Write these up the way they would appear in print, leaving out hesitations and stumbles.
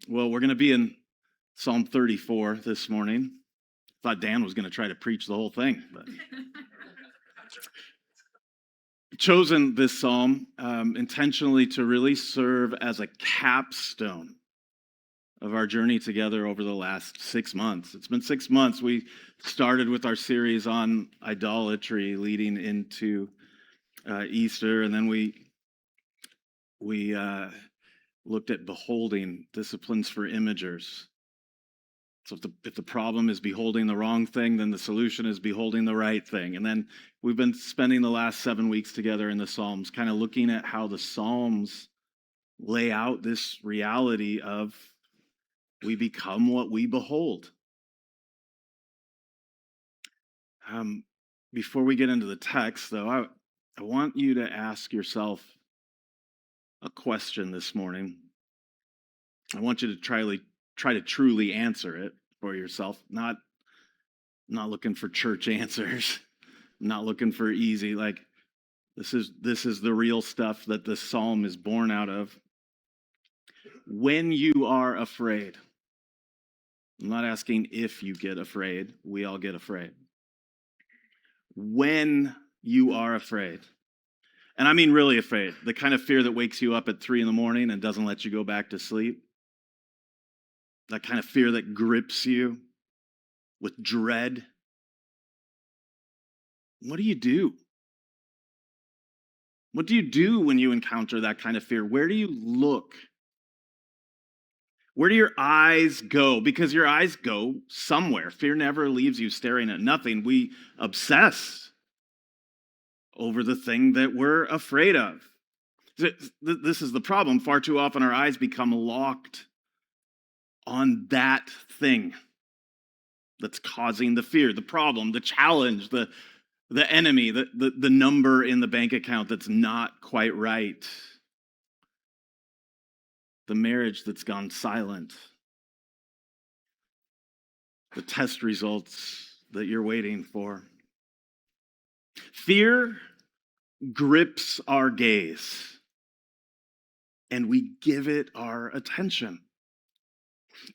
Well, we're going to be in Psalm 34 this morning. Thought Dan was going to try to preach the whole thing, but chosen this psalm intentionally to really serve as a capstone of our journey together over the last 6 months. It's been 6 months. We started with our series on idolatry leading into Easter, and then we looked at beholding disciplines for imagers. So if the problem is beholding the wrong thing, then the solution is beholding the right thing. And then we've been spending the last 7 weeks together in the Psalms, kind of looking at how the Psalms lay out this reality of we become what we behold. Before we get into the text, though, I want you to ask yourself a question this morning. I want you to try to truly answer it for yourself, not looking for church answers, not looking for easy, like this is the real stuff that the psalm is born out of. When you are afraid, I'm not asking if you get afraid, we all get afraid. When you are afraid, and I mean really afraid, the kind of fear that wakes you up at 3 a.m. and doesn't let you go back to sleep. That kind of fear that grips you with dread. What do you do? What do you do when you encounter that kind of fear? Where do you look? Where do your eyes go? Because your eyes go somewhere. Fear never leaves you staring at nothing. We obsess over the thing that we're afraid of. This is the problem. Far too often our eyes become locked on that thing that's causing the fear, the problem, the challenge, the enemy, the number in the bank account that's not quite right, the marriage that's gone silent, the test results that you're waiting for. Fear grips our gaze, and we give it our attention.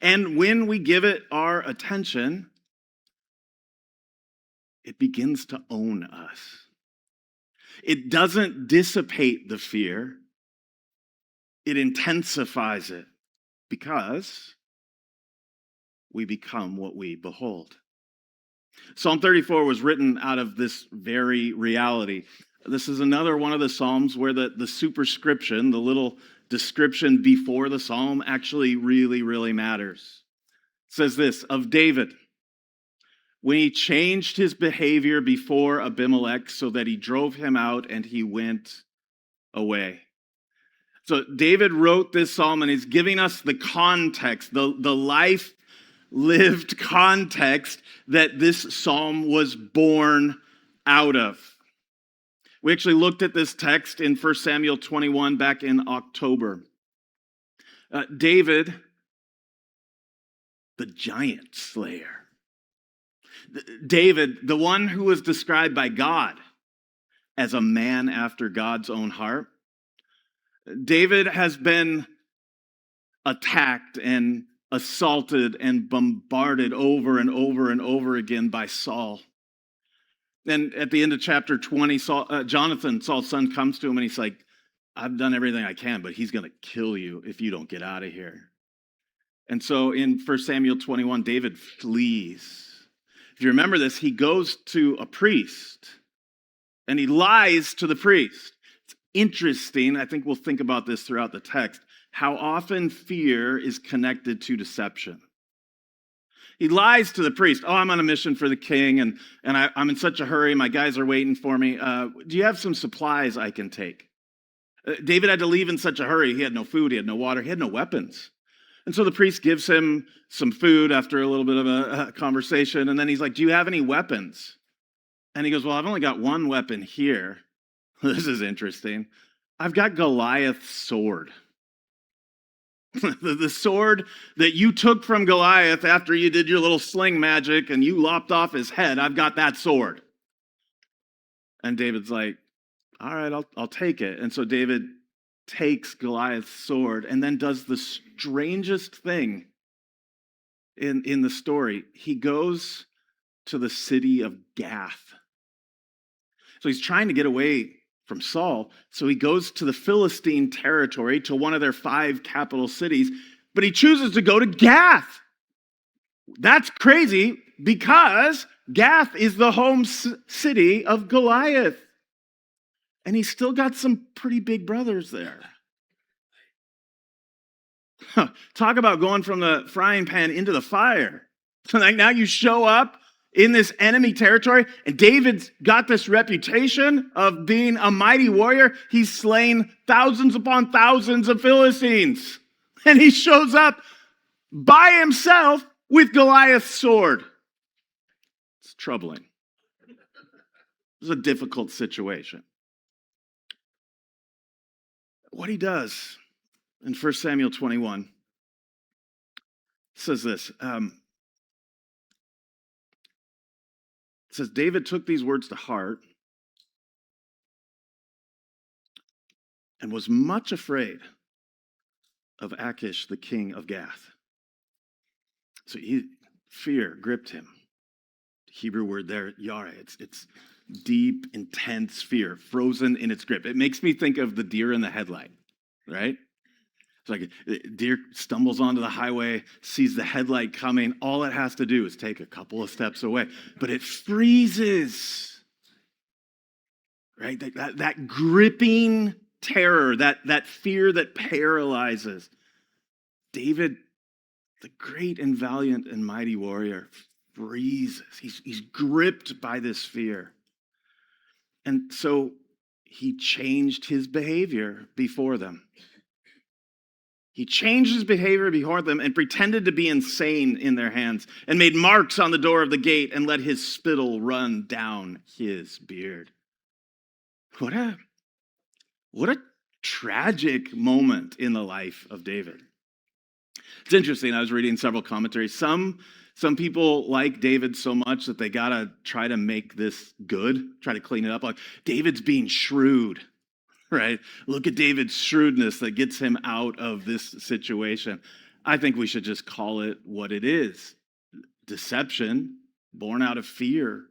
And when we give it our attention, it begins to own us. It doesn't dissipate the fear. It intensifies it because we become what we behold. Psalm 34 was written out of this very reality. This is another one of the Psalms where the superscription, the little description before the Psalm, actually really, really matters. It says this, of David, when he changed his behavior before Abimelech so that he drove him out and he went away. So David wrote this psalm and he's giving us the context, the life lived context that this psalm was born out of. We actually looked at this text in 1 Samuel 21 back in October. David, the giant slayer. David, the one who was described by God as a man after God's own heart. David has been attacked and assaulted and bombarded over and over and over again by Saul. And at the end of chapter 20, Jonathan, Saul's son, comes to him and he's like, I've done everything I can, but he's going to kill you if you don't get out of here. And so in 1 Samuel 21, David flees. If you remember this, he goes to a priest and he lies to the priest. It's interesting, I think we'll think about this throughout the text, how often fear is connected to deception. He lies to the priest. Oh, I'm on a mission for the king, and I'm in such a hurry. My guys are waiting for me. Do you have some supplies I can take? David had to leave in such a hurry. He had no food. He had no water. He had no weapons. And so the priest gives him some food after a little bit of a conversation, and then he's like, do you have any weapons? And he goes, well, I've only got one weapon here. This is interesting. I've got Goliath's sword. The sword that you took from Goliath after you did your little sling magic and you lopped off his head. I've got that sword. And David's like, all right, I'll take it. And so David takes Goliath's sword and then does the strangest thing in the story. He goes to the city of Gath. So he's trying to get away from Saul. So he goes to the Philistine territory, to one of their 5 capital cities, but he chooses to go to Gath. That's crazy because Gath is the home city of Goliath. And he's still got some pretty big brothers there. Talk about going from the frying pan into the fire. So like now you show up in this enemy territory, and David's got this reputation of being a mighty warrior. He's slain thousands upon thousands of Philistines. And he shows up by himself with Goliath's sword. It's troubling. It's a difficult situation. What he does in 1 Samuel 21 says this. It says, David took these words to heart and was much afraid of Achish, the king of Gath. So fear gripped him. The Hebrew word there, yare, it's deep, intense fear, frozen in its grip. It makes me think of the deer in the headlight, right? It's like a deer stumbles onto the highway, sees the headlight coming. All it has to do is take a couple of steps away, but it freezes, right? That gripping terror, that fear that paralyzes. David, the great and valiant and mighty warrior, freezes. He's gripped by this fear. And so he changed his behavior before them. He changed his behavior before them and pretended to be insane in their hands and made marks on the door of the gate and let his spittle run down his beard. What a tragic moment in the life of David. It's interesting. I was reading several commentaries. Some people like David so much that they got to try to make this good, try to clean it up. Like, David's being shrewd, right? Look at David's shrewdness that gets him out of this situation. I think we should just call it what it is. Deception born out of fear.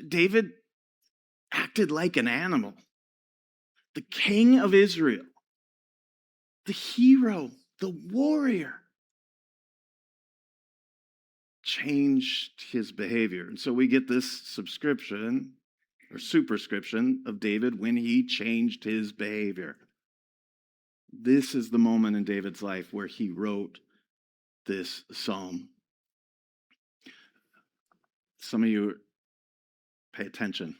David acted like an animal. The king of Israel, the hero, the warrior, changed his behavior. And so we get this subscription or superscription of David when he changed his behavior. This is the moment in David's life where he wrote this psalm. Some of you pay attention.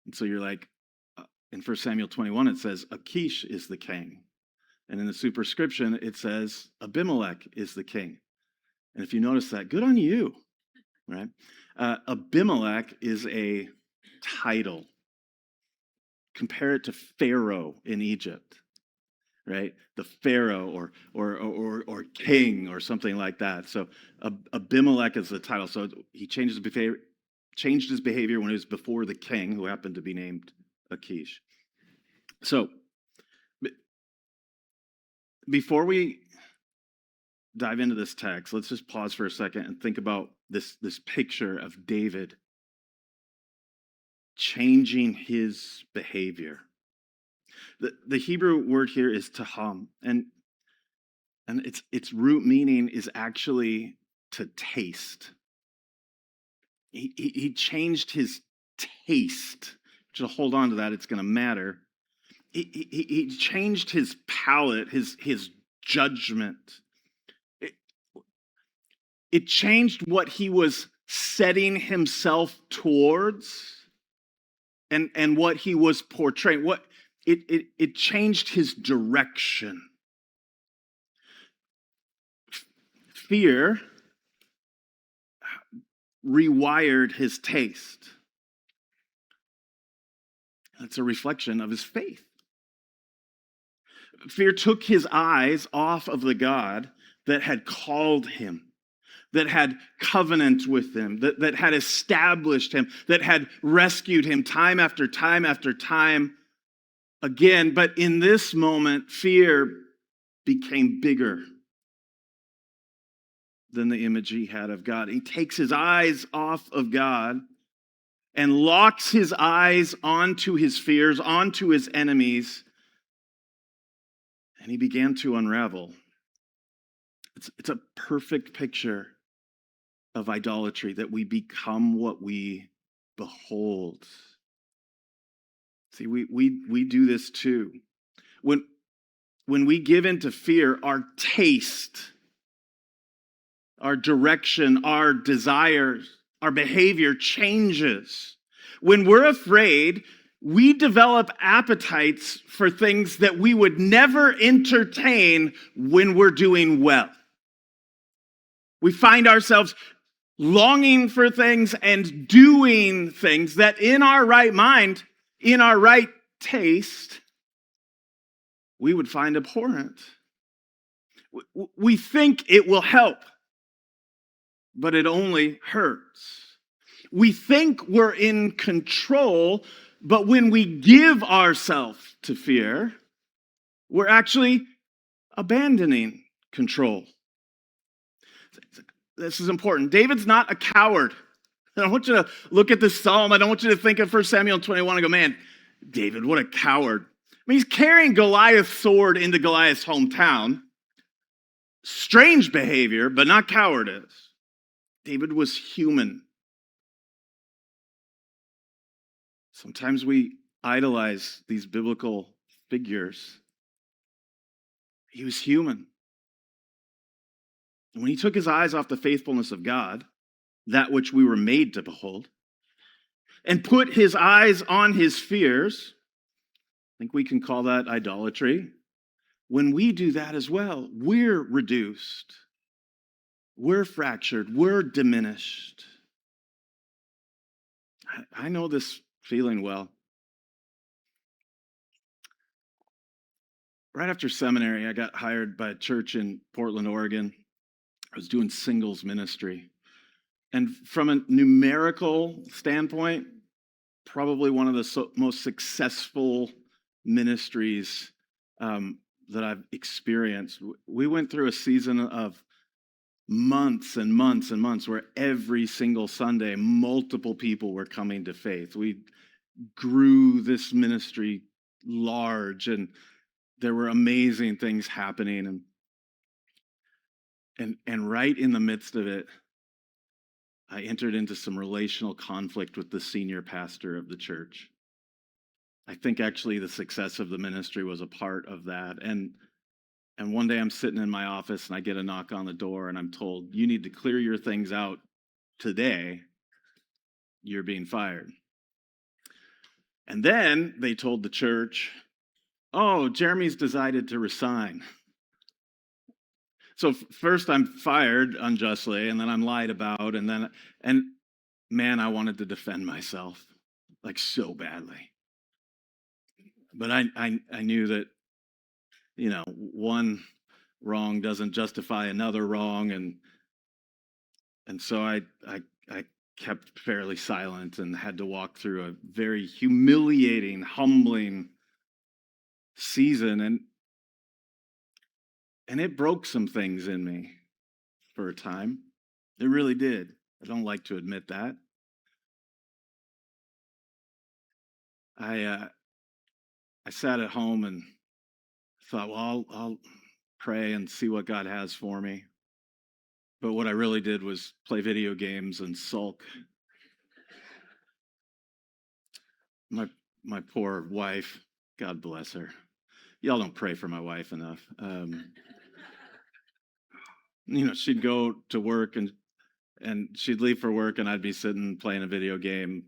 And so you're like, in 1 Samuel 21, it says, Achish is the king. And in the superscription, it says, Abimelech is the king. And if you notice that, good on you, right? Abimelech is a title. Compare it to Pharaoh in Egypt, right? The Pharaoh or king or something like that. So Abimelech is the title. So he changed his behavior when he was before the king, who happened to be named Achish. So before we dive into this text, let's just pause for a second and think about this picture of David changing his behavior. The Hebrew word here is taham, and its root meaning is actually to taste. He changed his taste. Just hold on to that, it's going to matter. He changed his palate, his judgment. It changed what he was setting himself towards and what he was portraying. It changed his direction. Fear rewired his taste. That's a reflection of his faith. Fear took his eyes off of the God that had called him, that had covenant with him, that had established him, that had rescued him time after time after time, again, but in this moment, fear became bigger than the image he had of God. He takes his eyes off of God and locks his eyes onto his fears, onto his enemies, and he began to unravel. It's a perfect picture of idolatry, that we become what we behold. See, we do this too. When we give in to fear, our taste, our direction, our desires, our behavior changes. When we're afraid, we develop appetites for things that we would never entertain when we're doing well. We find ourselves longing for things and doing things that in our right mind, in our right taste, we would find abhorrent. We think it will help, but it only hurts. We think we're in control, but when we give ourselves to fear, we're actually abandoning control. This is important. David's not a coward. I don't want you to look at this psalm. I don't want you to think of 1 Samuel 21 and go, man, David, what a coward. I mean, he's carrying Goliath's sword into Goliath's hometown. Strange behavior, but not cowardice. David was human. Sometimes we idolize these biblical figures. He was human. And when he took his eyes off the faithfulness of God, that which we were made to behold, and put his eyes on his fears, I think we can call that idolatry. When we do that as well, we're reduced, we're fractured, we're diminished. I know this feeling well. Right after seminary, I got hired by a church in Portland, Oregon. I was doing singles ministry. And from a numerical standpoint, probably one of the most successful ministries that I've experienced. We went through a season of months and months and months where every single Sunday, multiple people were coming to faith. We grew this ministry large, and there were amazing things happening. And right in the midst of it, I entered into some relational conflict with the senior pastor of the church. I think actually the success of the ministry was a part of that. And one day I'm sitting in my office and I get a knock on the door and I'm told, you need to clear your things out today. You're being fired. And then they told the church, oh, Jeremy's decided to resign. So first I'm fired unjustly, and then I'm lied about, and man, I wanted to defend myself like so badly. But I knew that, one wrong doesn't justify another wrong, and so I kept fairly silent and had to walk through a very humiliating, humbling season, and it broke some things in me for a time. It really did. I don't like to admit that. I sat at home and thought, well, I'll pray and see what God has for me. But what I really did was play video games and sulk. My poor wife, God bless her. Y'all don't pray for my wife enough. She'd go to work and she'd leave for work, and I'd be sitting playing a video game,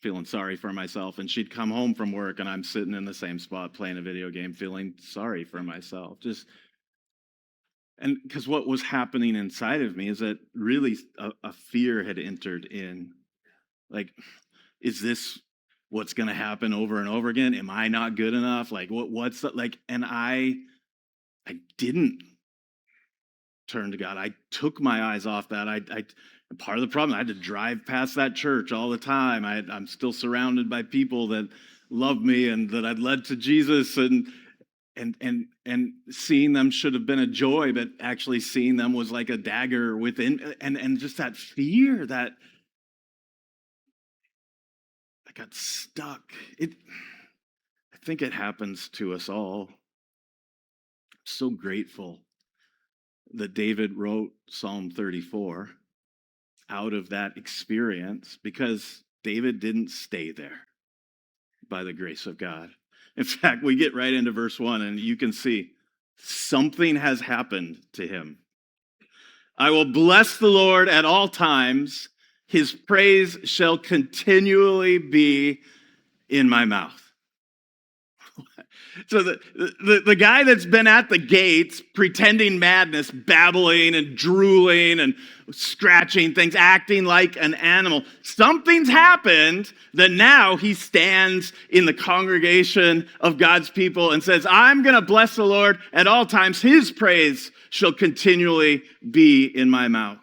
feeling sorry for myself. And she'd come home from work and I'm sitting in the same spot playing a video game, feeling sorry for myself. And because what was happening inside of me is that really a fear had entered in. Like, is this what's going to happen over and over again? Am I not good enough? Like, what's that? Like, and I didn't turn to God. I took my eyes off that. Part of the problem, I had to drive past that church all the time. I'm still surrounded by people that loved me and that I'd led to Jesus, and seeing them should have been a joy, but actually seeing them was like a dagger within, and just that fear that I got stuck. I think it happens to us all. I'm so grateful that David wrote Psalm 34 out of that experience, because David didn't stay there by the grace of God. In fact, we get right into verse 1 and you can see something has happened to him. I will bless the Lord at all times. His praise shall continually be in my mouth. So the guy that's been at the gates pretending madness, babbling and drooling and scratching things, acting like an animal, something's happened that now he stands in the congregation of God's people and says, I'm going to bless the Lord at all times. His praise shall continually be in my mouth.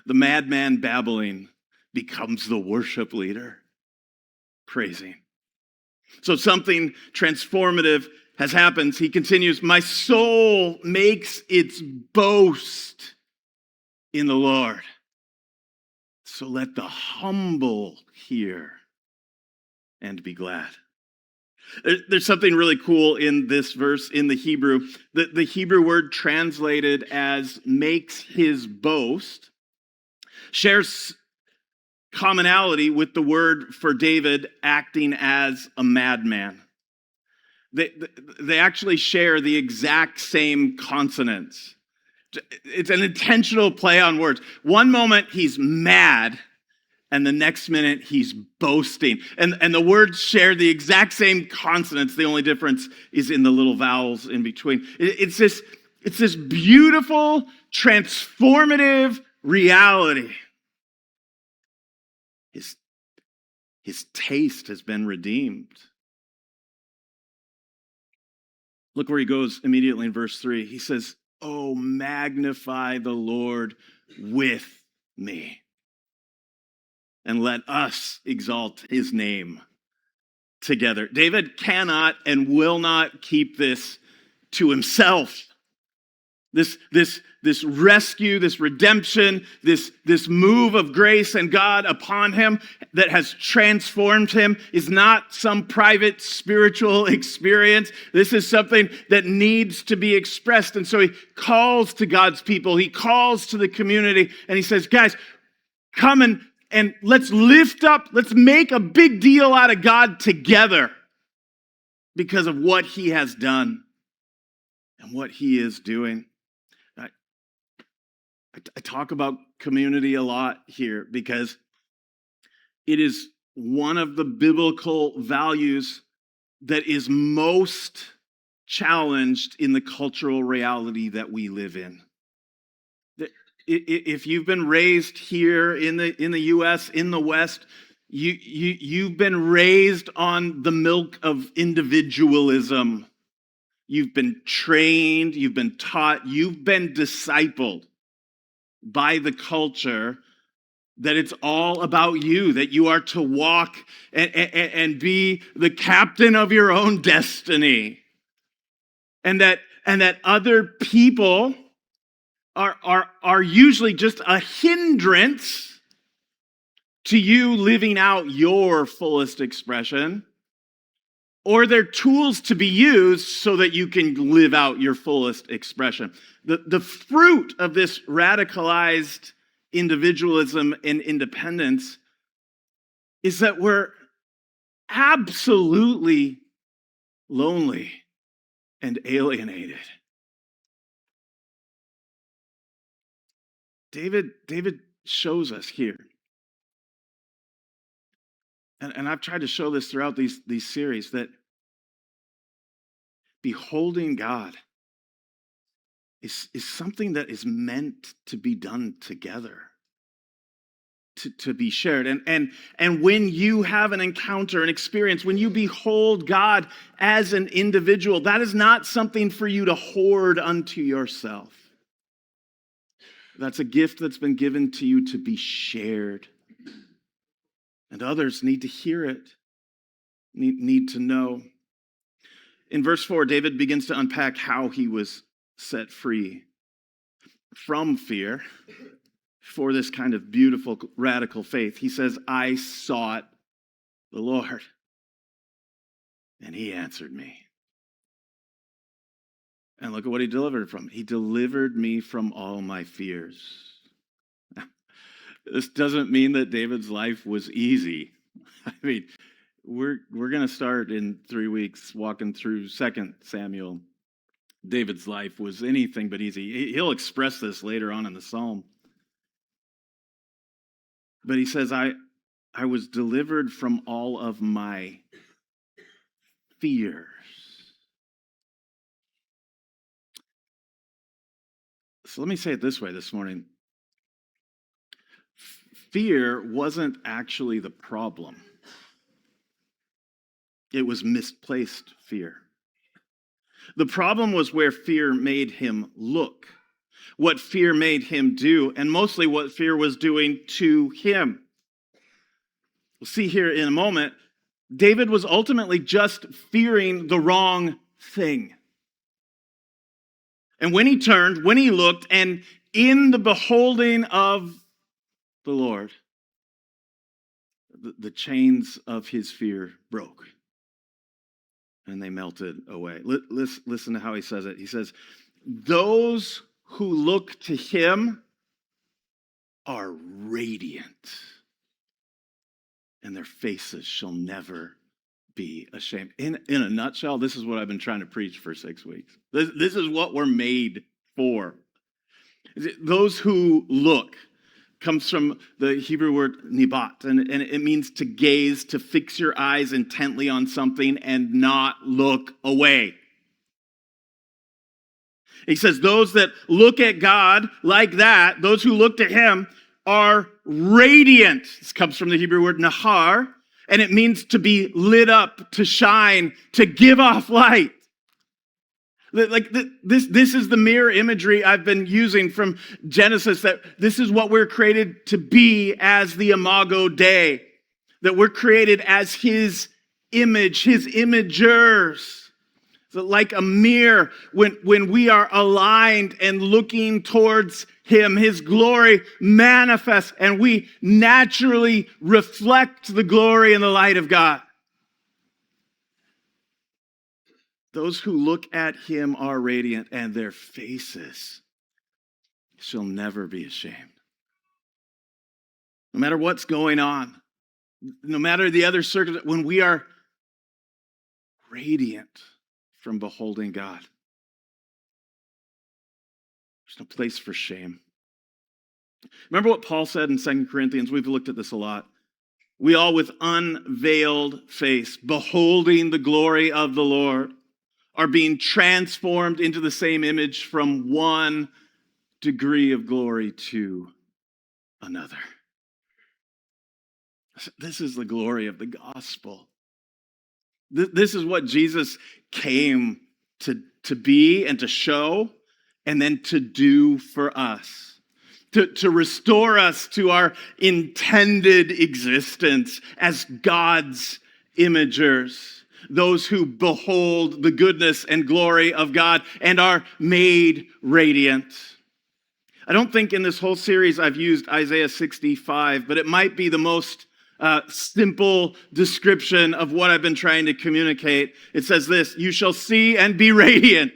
The madman babbling becomes the worship leader, praising. So something transformative has happened. He continues, my soul makes its boast in the Lord. So let the humble hear and be glad. There's something really cool in this verse in the Hebrew. The Hebrew word translated as makes his boast shares commonality with the word for David acting as a madman. They actually share the exact same consonants. It's an intentional play on words. One moment he's mad, and the next minute he's boasting. And the words share the exact same consonants. The only difference is in the little vowels in between. It's this beautiful, transformative reality. His taste has been redeemed. Look where he goes immediately in verse 3. He says, oh, magnify the Lord with me, and let us exalt his name together. David cannot and will not keep this to himself. This rescue, this redemption, this move of grace and God upon him that has transformed him is not some private spiritual experience. This is something that needs to be expressed. And so he calls to God's people. He calls to the community and he says, guys, come and let's lift up, let's make a big deal out of God together because of what he has done and what he is doing. I talk about community a lot here because it is one of the biblical values that is most challenged in the cultural reality that we live in. If you've been raised here in the U.S., in the West, you've been raised on the milk of individualism. You've been trained, you've been taught, you've been discipled by the culture that it's all about you, that you are to walk and be the captain of your own destiny. And that other people are usually just a hindrance to you living out your fullest expression, or they're tools to be used so that you can live out your fullest expression. The fruit of this radicalized individualism and independence is that we're absolutely lonely and alienated. David shows us here. And I've tried to show this throughout these series, that beholding God is something that is meant to be done together, to be shared. And when you have an encounter, an experience, when you behold God as an individual, that is not something for you to hoard unto yourself. That's a gift that's been given to you to be shared. And others need to hear it. need to know. In verse 4, David begins to unpack how he was set free from fear for this kind of beautiful, radical faith. He says, I sought the Lord, and he answered me. And look at what he delivered from. He delivered me from all my fears. This doesn't mean that David's life was easy. I mean, we're going to start in 3 weeks walking through 2 Samuel. David's life was anything but easy. He'll express this later on in the psalm. But he says, I was delivered from all of my fears. So let me say it this way this morning. Fear wasn't actually the problem. It was misplaced fear. The problem was where fear made him look, what fear made him do, and mostly what fear was doing to him. We'll see here in a moment, David was ultimately just fearing the wrong thing. And when he turned, when he looked, and in the beholding of the Lord, the chains of his fear broke. And they melted away. Listen to how he says it. He says, those who look to him are radiant, and their faces shall never be ashamed. In a nutshell, this is what I've been trying to preach for 6 weeks. This is what we're made for. Those who look comes from the Hebrew word nibat, and it means to gaze, to fix your eyes intently on something and not look away. He says those that look at God like that, those who look to him, are radiant. This comes from the Hebrew word nahar, and it means to be lit up, to shine, to give off light. Like this is the mirror imagery I've been using from Genesis, that this is what we're created to be as the Imago Dei, that we're created as his image, his imagers. So like a mirror, when we are aligned and looking towards him, his glory manifests, and we naturally reflect the glory and the light of God. Those who look at him are radiant, and their faces shall never be ashamed. No matter what's going on, no matter the other circumstances, when we are radiant from beholding God, there's no place for shame. Remember what Paul said in 2 Corinthians? We've looked at this a lot. We all with unveiled face, beholding the glory of the Lord, are being transformed into the same image from one degree of glory to another. This is the glory of the gospel. This is what Jesus came to be and to show, and then to do for us. To restore us to our intended existence as God's imagers. Those who behold the goodness and glory of God and are made radiant. I don't think in this whole series I've used Isaiah 65, but it might be the most simple description of what I've been trying to communicate. It says this: you shall see and be radiant.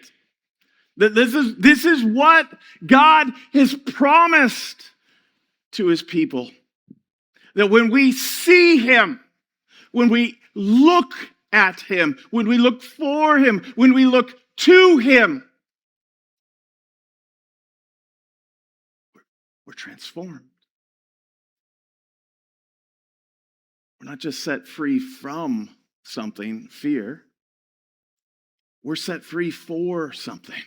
This is what God has promised to his people. That when we see him, when we look at him, when we look for him, when we look to him, we're transformed. We're not just set free from something, fear. We're set free for something.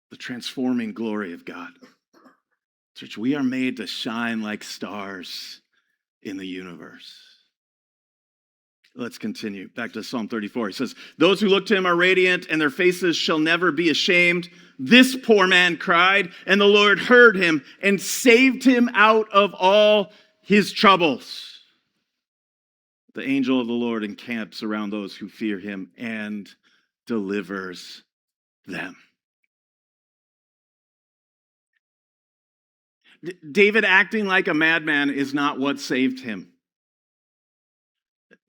The transforming glory of God. Church, we are made to shine like stars in the universe. Let's continue. Back to Psalm 34. He says, those who look to him are radiant, and their faces shall never be ashamed. This poor man cried, and the Lord heard him and saved him out of all his troubles. The angel of the Lord encamps around those who fear him and delivers them. David acting like a madman is not what saved him.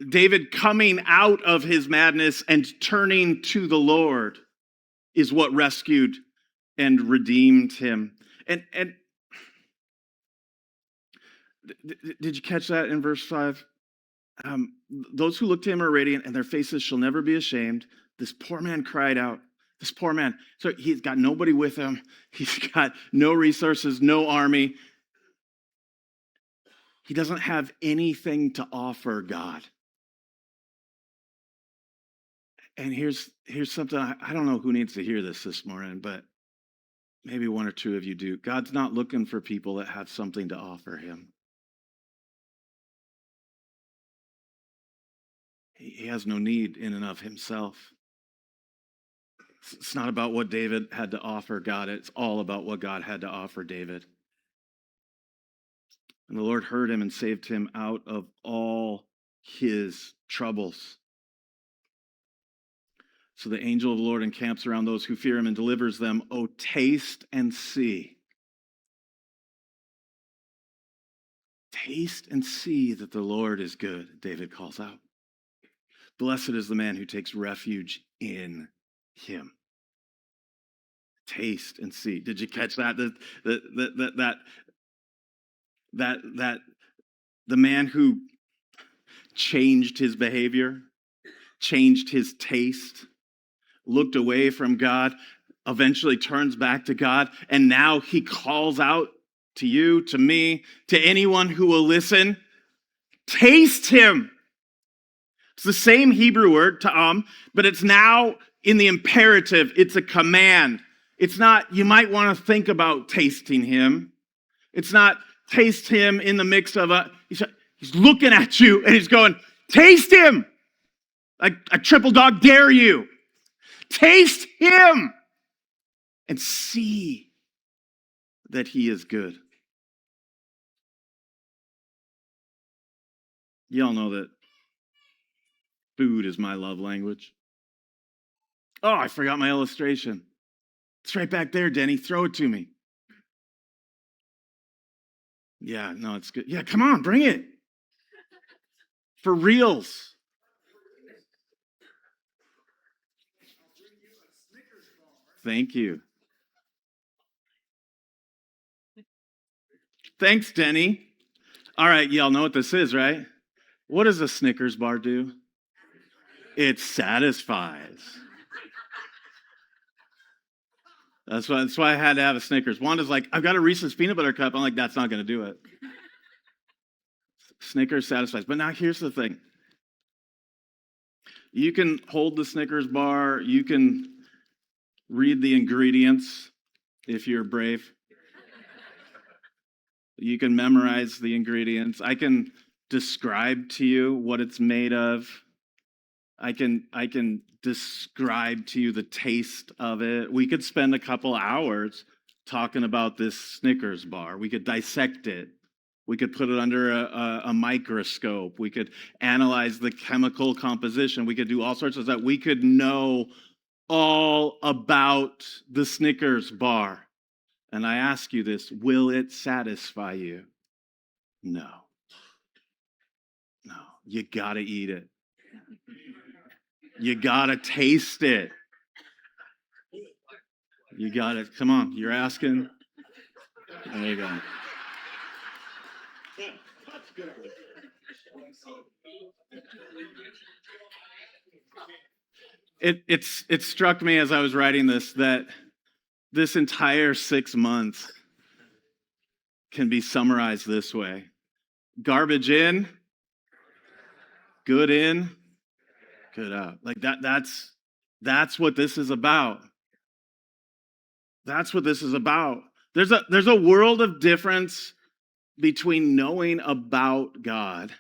David coming out of his madness and turning to the Lord is what rescued and redeemed him. And did you catch that in verse 5? Those who look to him are radiant, and their faces shall never be ashamed. This poor man cried out. This poor man. So he's got nobody with him. He's got no resources, no army. He doesn't have anything to offer God. And here's something, I don't know who needs to hear this morning, but maybe one or two of you do. God's not looking for people that have something to offer him. He has no need in and of himself. It's not about what David had to offer God. It's all about what God had to offer David. And the Lord heard him and saved him out of all his troubles. So the angel of the Lord encamps around those who fear him and delivers them. Oh, taste and see. Taste and see that the Lord is good, David calls out. Blessed is the man who takes refuge in him. Taste and see. Did you catch that? That the man who changed his behavior, changed his taste, looked away from God, eventually turns back to God, and now he calls out to you, to me, to anyone who will listen, taste him. It's the same Hebrew word, ta'am, but it's now in the imperative. It's a command. It's not, you might want to think about tasting him. It's not taste him in the mix of he's looking at you and he's going, taste him. Like a triple dog dare you. Taste him and see that he is good. Y'all know that food is my love language. Oh, I forgot my illustration. It's right back there, Denny. Throw it to me. Yeah, no, it's good. Yeah, come on, bring it. For reals. Thank you. Thanks, Denny. All right, y'all know what this is, right? What does a Snickers bar do? It satisfies. That's why I had to have a Snickers. Wanda's like, I've got a Reese's peanut butter cup. I'm like, that's not going to do it. Snickers satisfies. But now here's the thing. You can hold the Snickers bar. You can read the ingredients if you're brave. You can memorize the ingredients. I can describe to you what it's made of. I can describe to you the taste of it. We could spend a couple hours talking about this Snickers bar. We could dissect it. We could put it under a microscope. We could analyze the chemical composition. We could do all sorts of stuff. We could know all about the Snickers bar. And I ask you this, will it satisfy you? No. No. You got to eat it. You got to taste it. You got to, come on, you're asking. There you go. It struck me as I was writing this that this entire 6 months can be summarized this way. Garbage in, good in, good out. Like that's what this is about. That's what this is about. There's a world of difference between knowing about God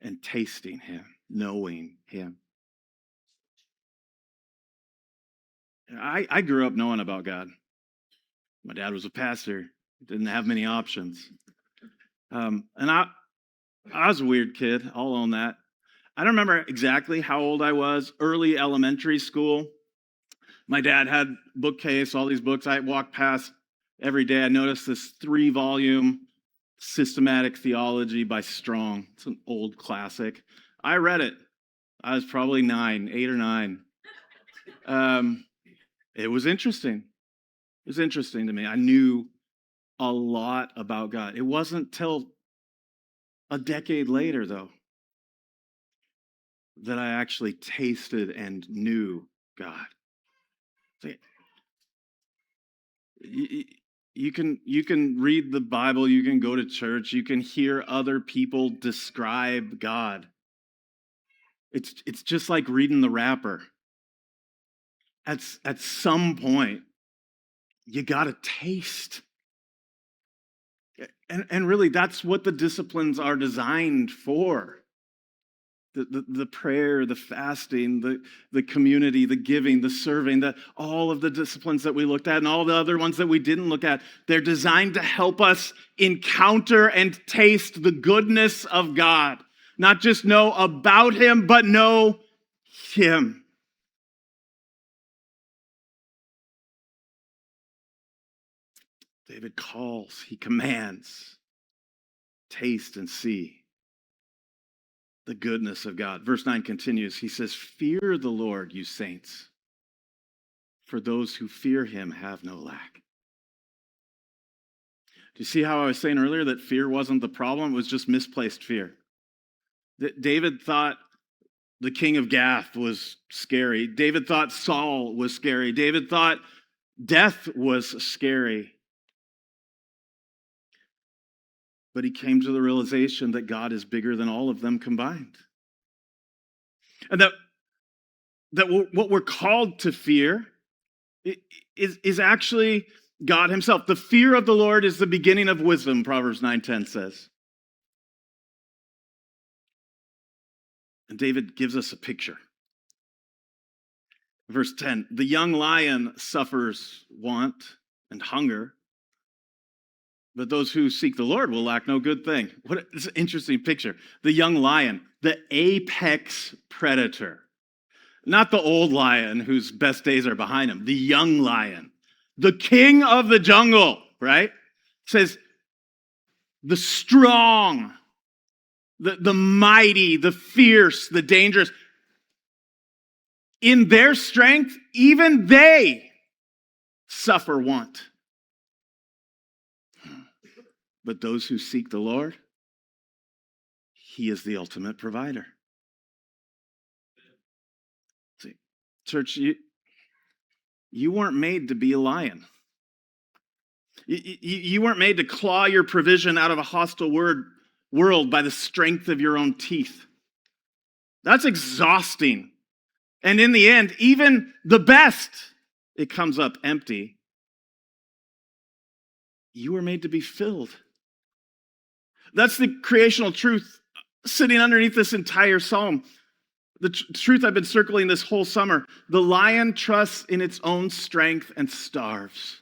and tasting him, knowing him. I grew up knowing about God. My dad was a pastor, didn't have many options. And I was a weird kid. I'll own that. I don't remember exactly how old I was. Early elementary school. My dad had bookcase, all these books. I walked past every day. I noticed this 3-volume systematic theology by Strong. It's an old classic. I read it. I was probably 9, 8 or 9. Um, it was interesting. It was interesting to me. I knew a lot about God. It wasn't till a decade later, though, that I actually tasted and knew God. See, you can read the Bible, you can go to church, you can hear other people describe God. It's just like reading the wrapper. At some point, you got to taste. And really, that's what the disciplines are designed for. The prayer, the fasting, the community, the giving, the serving, all of the disciplines that we looked at and all the other ones that we didn't look at, they're designed to help us encounter and taste the goodness of God. Not just know about him, but know him. David calls, he commands, taste and see the goodness of God. Verse 9 continues. He says, "Fear the Lord, you saints, for those who fear him have no lack." Do you see how I was saying earlier that fear wasn't the problem? It was just misplaced fear. David thought the king of Gath was scary. David thought Saul was scary. David thought death was scary. But he came to the realization that God is bigger than all of them combined. And that what we're called to fear is actually God himself. The fear of the Lord is the beginning of wisdom, Proverbs 9:10 says. And David gives us a picture. Verse 10, the young lion suffers want and hunger, but those who seek the Lord will lack no good thing. What an interesting picture. The young lion, the apex predator. Not the old lion whose best days are behind him. The young lion, the king of the jungle, right? Says the strong, the mighty, the fierce, the dangerous. In their strength, even they suffer want. But those who seek the Lord, he is the ultimate provider. See, church, you weren't made to be a lion. You weren't made to claw your provision out of a hostile world by the strength of your own teeth. That's exhausting. And in the end, even the best, it comes up empty. You were made to be filled. That's the creational truth sitting underneath this entire psalm. The truth I've been circling this whole summer. The lion trusts in its own strength and starves.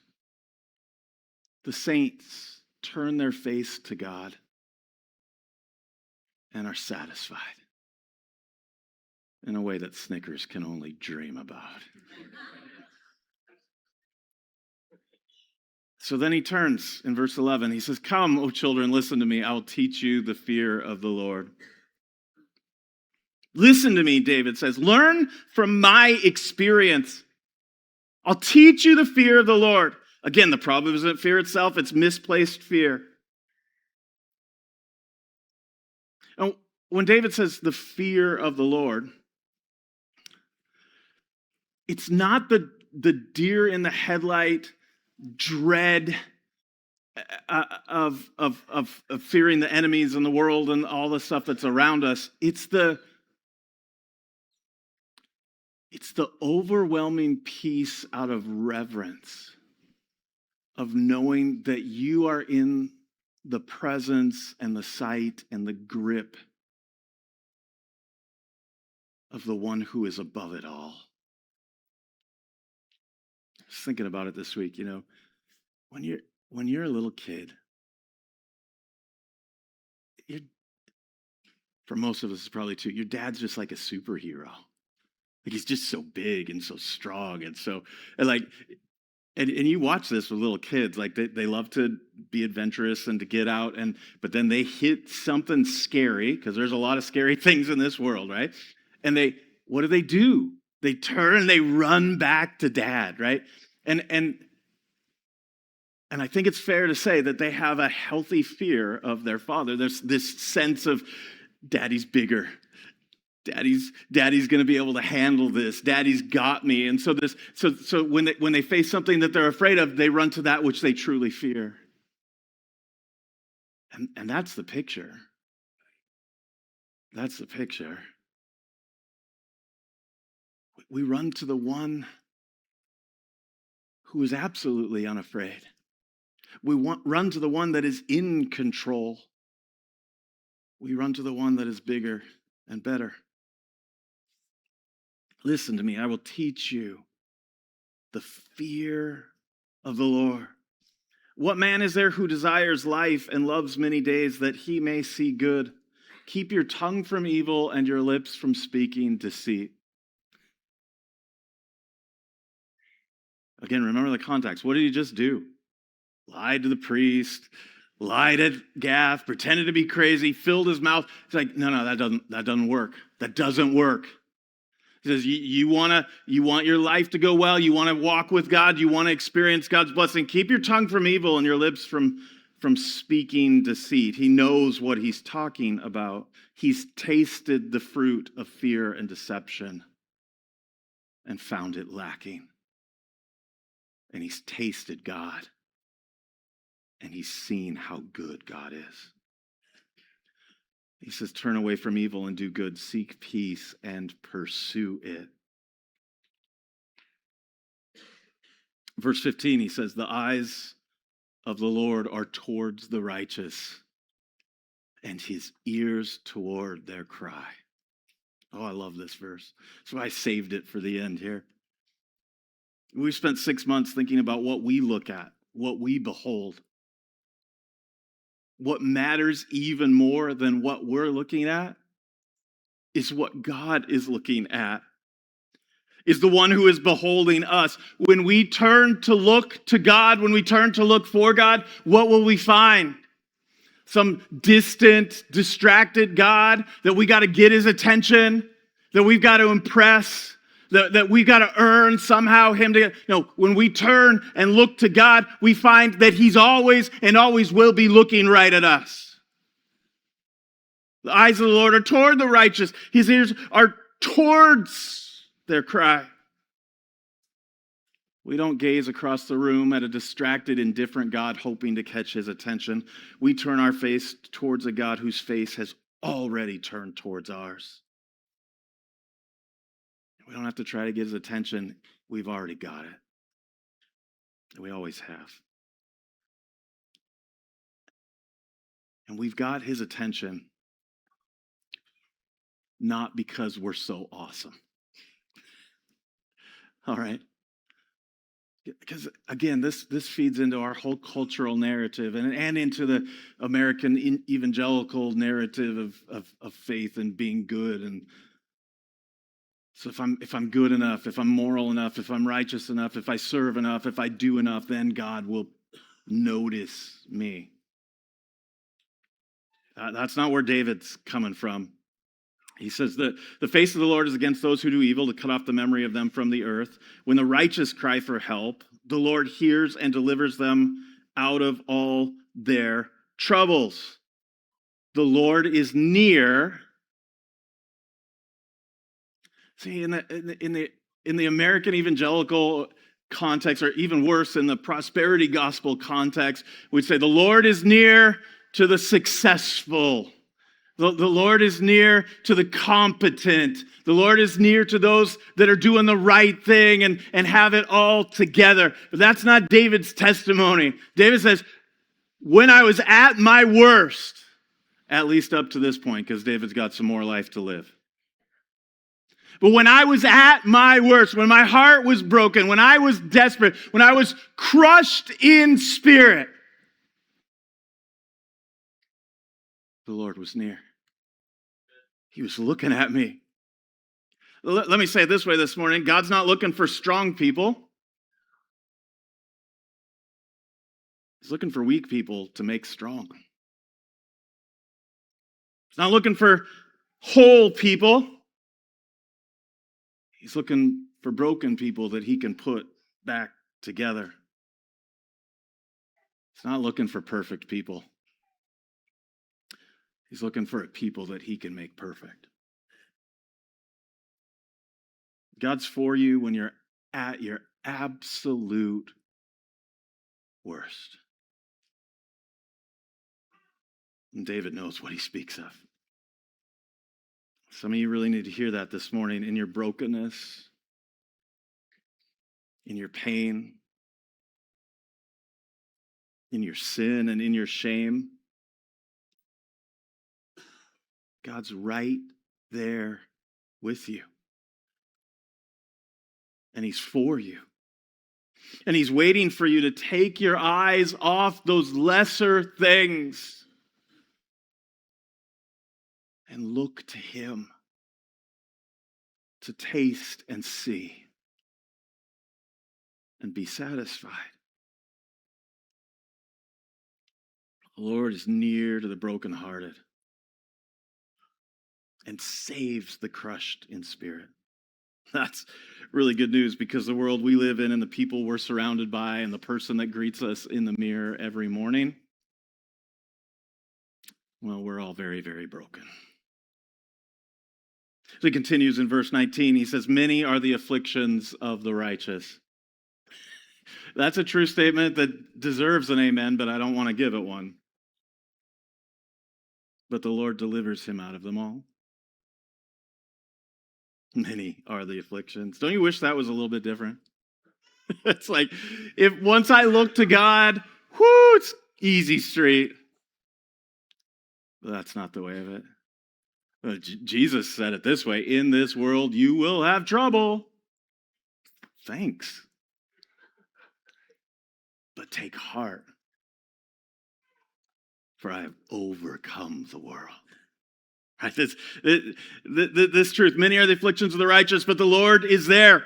The saints turn their face to God and are satisfied in a way that Snickers can only dream about. So then he turns in verse 11. He says, "Come, O children, listen to me. I'll teach you the fear of the Lord." Listen to me, David says. Learn from my experience. I'll teach you the fear of the Lord. Again, the problem isn't fear itself, it's misplaced fear. And when David says the fear of the Lord, it's not the deer in the headlight dread of fearing the enemies in the world and all the stuff that's around us. It's the overwhelming peace out of reverence, of knowing that you are in the presence and the sight and the grip of the one who is above it all. I was thinking about it this week, when you're a little kid, For most of us, it's probably too. Your dad's just like a superhero. Like he's just so big and so strong and so and like and you watch this with little kids. Like they love to be adventurous and to get out but then they hit something scary because there's a lot of scary things in this world, right? And what do? They turn and they run back to dad, right? And I think it's fair to say that they have a healthy fear of their father. There's this sense of daddy's bigger. Daddy's going to be able to handle this. Daddy's got me. And so when they face something that they're afraid of, they run to that which they truly fear. And that's the picture. That's the picture. We run to the one who is absolutely unafraid. We run to the one that is in control. We run to the one that is bigger and better. Listen to me, I will teach you the fear of the Lord. What man is there who desires life and loves many days that he may see good? Keep your tongue from evil and your lips from speaking deceit. Again, remember the context. What did he just do? Lied to the priest, lied at Gath, pretended to be crazy, filled his mouth. It's like, no, that doesn't work. That doesn't work. He says, you want your life to go well, you want to walk with God, you want to experience God's blessing. Keep your tongue from evil and your lips from speaking deceit. He knows what he's talking about. He's tasted the fruit of fear and deception and found it lacking. And he's tasted God. And he's seen how good God is. He says, turn away from evil and do good. Seek peace and pursue it. Verse 15, he says, the eyes of the Lord are towards the righteous, and his ears toward their cry. Oh, I love this verse. So I saved it for the end here. We've spent 6 months thinking about what we look at, what we behold. What matters even more than what we're looking at is what God is looking at, is the one who is beholding us. When we turn to look to God, when we turn to look for God, what will we find? Some distant, distracted God that we got to get his attention, that we've got to impress, that we've got to earn somehow him to. No, when we turn and look to God, we find that he's always and always will be looking right at us. The eyes of the Lord are toward the righteous. His ears are towards their cry. We don't gaze across the room at a distracted, indifferent God hoping to catch his attention. We turn our face towards a God whose face has already turned towards ours. We don't have to try to get his attention. We've already got it. We always have. And we've got his attention not because we're so awesome. All right? Because, again, this feeds into our whole cultural narrative and into the American evangelical narrative of faith and being good. And so if I'm good enough, if I'm moral enough, if I'm righteous enough, if I serve enough, if I do enough, then God will notice me. That's not where David's coming from. He says that the face of the Lord is against those who do evil, to cut off the memory of them from the earth. When the righteous cry for help, the Lord hears and delivers them out of all their troubles. The Lord is near. See, in the American evangelical context, or even worse, in the prosperity gospel context, we'd say the Lord is near to the successful. The Lord is near to the competent. The Lord is near to those that are doing the right thing and have it all together. But that's not David's testimony. David says, when I was at my worst, at least up to this point, because David's got some more life to live. But when I was at my worst, when my heart was broken, when I was desperate, when I was crushed in spirit, the Lord was near. He was looking at me. Let me say it this way this morning. God's not looking for strong people. He's looking for weak people to make strong. He's not looking for whole people. He's looking for broken people that he can put back together. He's not looking for perfect people. He's looking for a people that he can make perfect. God's for you when you're at your absolute worst. And David knows what he speaks of. Some of you really need to hear that this morning. In your brokenness, in your pain, in your sin, and in your shame, God's right there with you. And he's for you. And he's waiting for you to take your eyes off those lesser things and look to him, to taste and see and be satisfied. The Lord is near to the brokenhearted and saves the crushed in spirit. That's really good news, because the world we live in and the people we're surrounded by and the person that greets us in the mirror every morning, well, we're all very, very broken. So he continues in verse 19. He says, many are the afflictions of the righteous. That's a true statement that deserves an amen, but I don't want to give it one. But the Lord delivers him out of them all. Many are the afflictions. Don't you wish that was a little bit different? It's like, if once I look to God, it's easy street. But that's not the way of it. Jesus said it this way, in this world you will have trouble. Thanks. But take heart, for I have overcome the world. Right? This truth. Many are the afflictions of the righteous, but the Lord is there.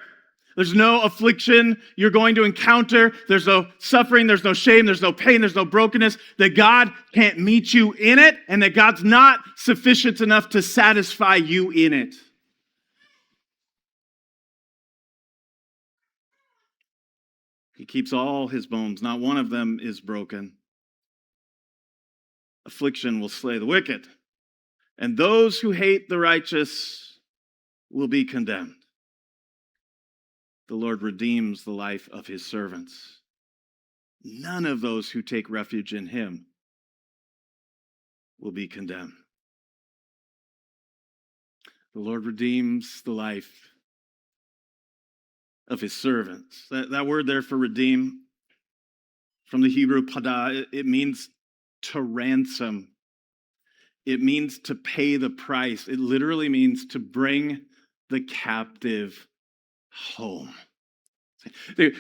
There's no affliction you're going to encounter. There's no suffering. There's no shame. There's no pain. There's no brokenness. That God can't meet you in it, and that God's not sufficient enough to satisfy you in it. He keeps all his bones. Not one of them is broken. Affliction will slay the wicked, and those who hate the righteous will be condemned. The Lord redeems the life of his servants. None of those who take refuge in him will be condemned. The Lord redeems the life of his servants. That word there for redeem, from the Hebrew pada, it means to ransom. It means to pay the price. It literally means to bring the captive home.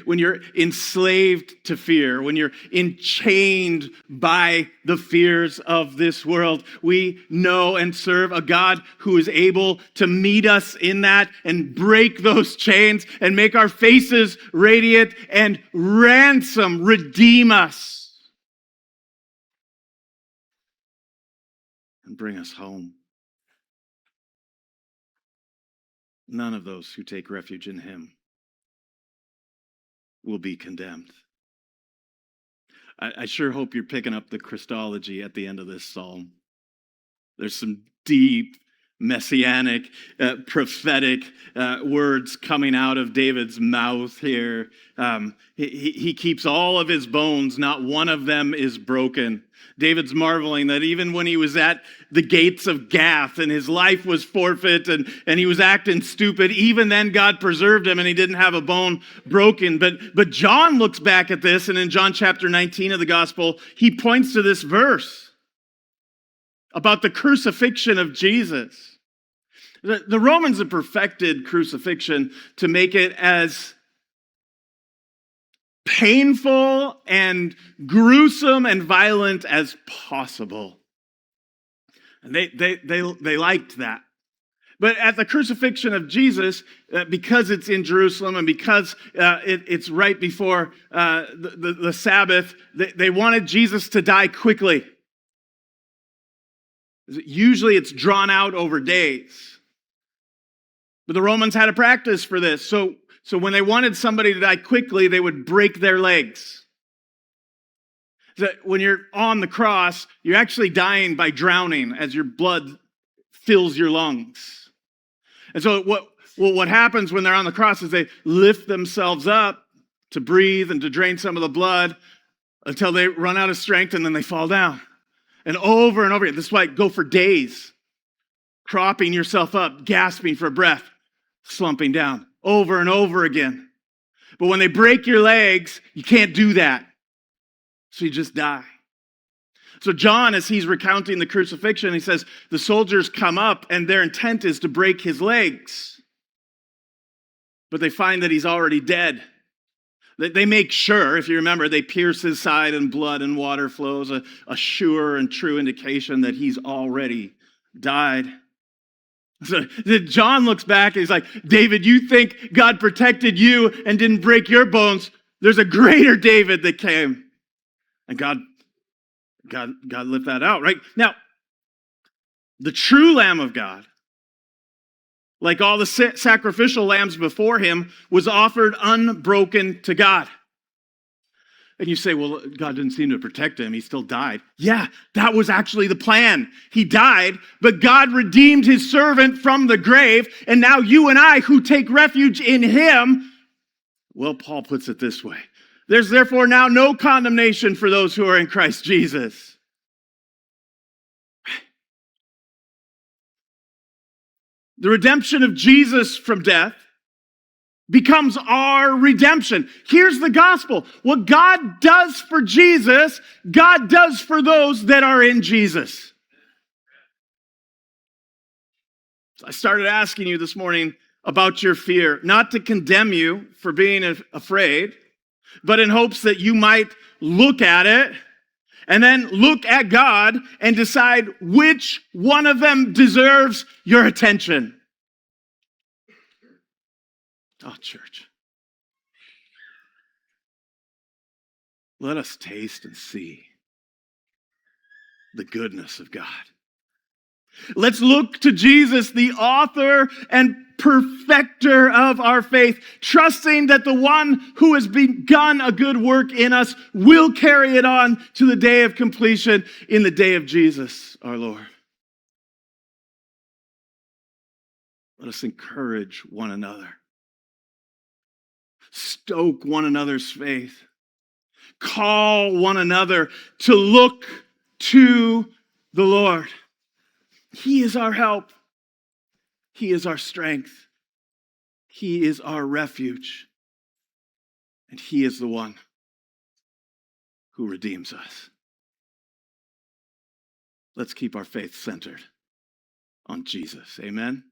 When you're enslaved to fear, when you're enchained by the fears of this world, we know and serve a God who is able to meet us in that and break those chains and make our faces radiant and ransom, redeem us, and bring us home. None of those who take refuge in him will be condemned. I sure hope you're picking up the Christology at the end of this psalm. There's some deep, messianic, prophetic words coming out of David's mouth here. He keeps all of his bones, not one of them is broken. David's marveling that even when he was at the gates of Gath and his life was forfeit and he was acting stupid, even then God preserved him and he didn't have a bone broken. But John looks back at this, and in John chapter 19 of the gospel, he points to this verse about the crucifixion of Jesus. The Romans have perfected crucifixion to make it as painful and gruesome and violent as possible. And they liked that. But at the crucifixion of Jesus, because it's in Jerusalem and because it's right before the Sabbath, they wanted Jesus to die quickly. Usually it's drawn out over days. But the Romans had a practice for this. So when they wanted somebody to die quickly, they would break their legs. So when you're on the cross, you're actually dying by drowning as your blood fills your lungs. And so what happens when they're on the cross is they lift themselves up to breathe and to drain some of the blood until they run out of strength, and then they fall down. And over again. This is why go for days, propping yourself up, gasping for breath, slumping down over and over again. But when they break your legs, you can't do that. So you just die. So John, as he's recounting the crucifixion, he says, the soldiers come up and their intent is to break his legs. But they find that he's already dead. They make sure, if you remember, they pierce his side and blood and water flows, a sure and true indication that he's already died. So John looks back and he's like, David, you think God protected you and didn't break your bones? There's a greater David that came. And God lived that out, right? Now, the true Lamb of God, like all the sacrificial lambs before him, was offered unbroken to God. And you say, well, God didn't seem to protect him. He still died. Yeah, that was actually the plan. He died, but God redeemed his servant from the grave. And now you and I who take refuge in him, well, Paul puts it this way. There's therefore now no condemnation for those who are in Christ Jesus. The redemption of Jesus from death becomes our redemption. Here's the gospel. What God does for Jesus, God does for those that are in Jesus. So I started asking you this morning about your fear, not to condemn you for being afraid, but in hopes that you might look at it and then look at God and decide which one of them deserves your attention. Oh, church. Let us taste and see the goodness of God. Let's look to Jesus, the author and perfecter of our faith, trusting that the one who has begun a good work in us will carry it on to the day of completion in the day of Jesus, our Lord. Let us encourage one another. Stoke one another's faith. Call one another to look to the Lord. He is our help. He is our strength. He is our refuge. And he is the one who redeems us. Let's keep our faith centered on Jesus. Amen.